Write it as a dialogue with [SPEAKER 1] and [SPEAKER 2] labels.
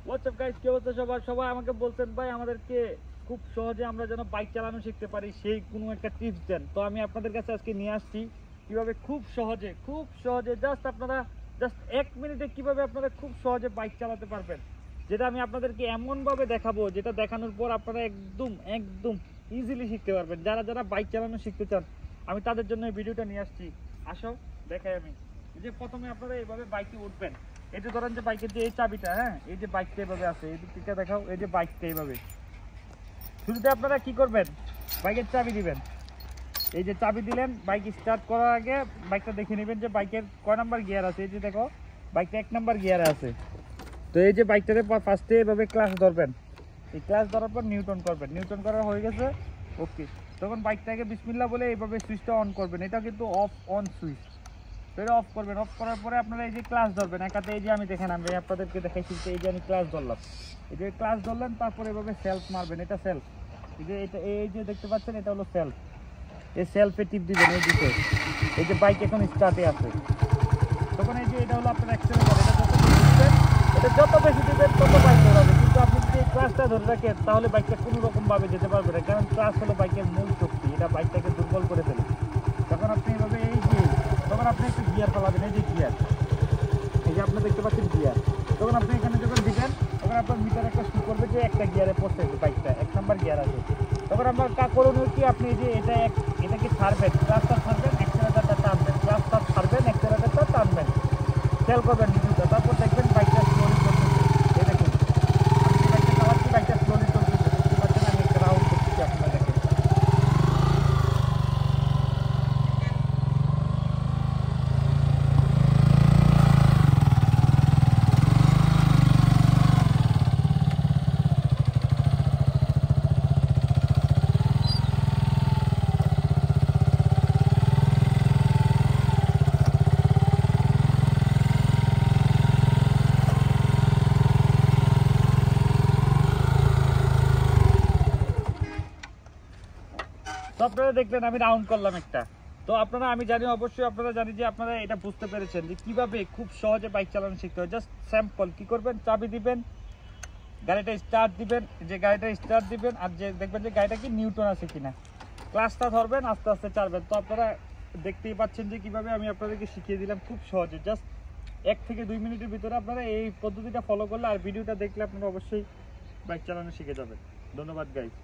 [SPEAKER 1] WhatsApp guys, কি অবস্থা সবার? সবাই আমাকে বলছেন ভাই আমাদেরকে খুব সহজে আমরা যেন বাইক চালানো শিখতে পারি সেই কোনো একটা টিপস দেন। তো আমি আপনাদের কাছে আজকে নিয়ে আসছি কিভাবে খুব সহজে জাস্ট 1 মিনিটে কিভাবে আপনারা খুব সহজে বাইক চালাতে পারবেন, যেটা আমি আপনাদেরকে এমনভাবে দেখাবো যেটা দেখানোর পর আপনারা একদম একদম ইজিলি শিখতে পারবেন। যারা যারা বাইক চালানো শিখতে চান আমি তাদের জন্য এই ভিডিওটা নিয়ে আসছি। আসো দেখাই আমি। এই যে প্রথমে আপনারা এইভাবে বাইকে উঠবেন। এই যে ধরেন যে বাইকের যে এই চাবিটা, হ্যাঁ, এই যে বাইকটা এইভাবে আছে, এই দিক থেকে দেখাও, এই যে বাইকটা এইভাবে শুরুতে আপনারা কি করবেন, বাইকের চাবি দিবেন। এই যে চাবি দিলেন, বাইক স্টার্ট করার আগে বাইকটা দেখে নেবেন যে বাইকের কয় নাম্বার গিয়ার আছে। এই যে দেখো বাইকটা 1 নাম্বার গিয়ারে আছে। তো এই যে বাইকটাতে ফার্স্টে এইভাবে ক্লাচ ধরবেন, এই ক্লাচ ধরার পর নিউটন করবেন, নিউটন করা হয়ে গেছে ওকে। তখন বাইকটাকে বিসমিল্লাহ বলে এইভাবে সুইচটা অন করবেন। এটা কিন্তু অফ অন সুইচ। তো এটা অফ করবেন। অফ করার পরে আপনারা এই যে ক্লাচ ধরবেন একাতে। এই যে আমি দেখেন আমি আপনাদেরকে দেখাইছি, এই যে আমি ক্লাচ ধরলাম, এই যে ক্লাচ ধরলেন, তারপরে এভাবে সেলফ মারবেন। এটা সেলফ, এই যে এটা এই যে দেখতে পাচ্ছেন এটা হলো সেলফ। এই সেলফে টিপ দিবেন এই দিকে। এই যে বাইক এখন স্টার্টে আছে, তখন এই যে এটা হলো আপনার অ্যাক্সিলেটর। এটা যত বেশি দিবেন তত বাইক দৌড়াবে। কিন্তু আপনি যদি এই ক্লাচটা ধরে রাখেন তাহলে বাইকটা কোনো রকমভাবে যেতে পারবে না, কারণ ক্লাচ হলো বাইকের মূল শক্তি, এটা বাইকটাকে দুর্বল করে ফেলে। তখন আপনি এভাবে এই যে তখন আপনি একটু গিয়ার পালাবেন, এই যে গিয়ার, এই যে আপনি দেখতে পাচ্ছেন গিয়ার। তখন আপনি এখানে যখন দিবেন তখন আপনার মিটার একটা শু করবে যে একটা গিয়ারে পড়ছে, বাইকটা 1 নাম্বার গিয়ার আছে। তখন আপনার করণীয় কি, আপনি যে এটাকে ছাড়বেন, ক্লাচটা ছাড়বেন, অ্যাক্সিলারেটরটা টানবেন, ক্লাচটা ছাড়বেন, অ্যাক্সিলারেটরটা টানবেন, খেয়াল করবেন নিজেটা। তারপর দেখবেন বাইকটা স্লোলি চলতেছে। এই দেখুন আমি যে বাইকটা চালাচ্ছি, বাইকটা স্লোলি চলতেছে, দেখতে পাচ্ছেন আমি একটা রাউন্ড করতেছি, আপনারা দেখেন। তো আপনারা দেখলেন আমি রাউন্ড করলাম একটা। তো আপনারা আমি জানি অবশ্যই আপনারা জানি যে আপনারা এটা বুঝতে পেরেছেন যে কিভাবে খুব সহজে বাইক চালানো শিখতে হয়। জাস্ট স্যাম্পল কি করবেন, চাবি দিবেন, গাড়িটা স্টার্ট দিবেন, যে গাড়িটা স্টার্ট দিবেন আর যে দেখবেন যে গাড়িটা কি নিউটন আছে কিনা, ক্লাচটা ধরবেন, আস্তে আস্তে চালাবেন। তো আপনারা দেখতেই পাচ্ছেন যে কিভাবে আমি আপনাদেরকে শিখিয়ে দিলাম খুব সহজে। জাস্ট 1 থেকে 2 মিনিটের ভিতরে আপনারা এই পদ্ধতিটা ফলো করলে আর ভিডিওটা দেখলে আপনারা অবশ্যই বাইক চালানো শিখে যাবেন। ধন্যবাদ গাইস।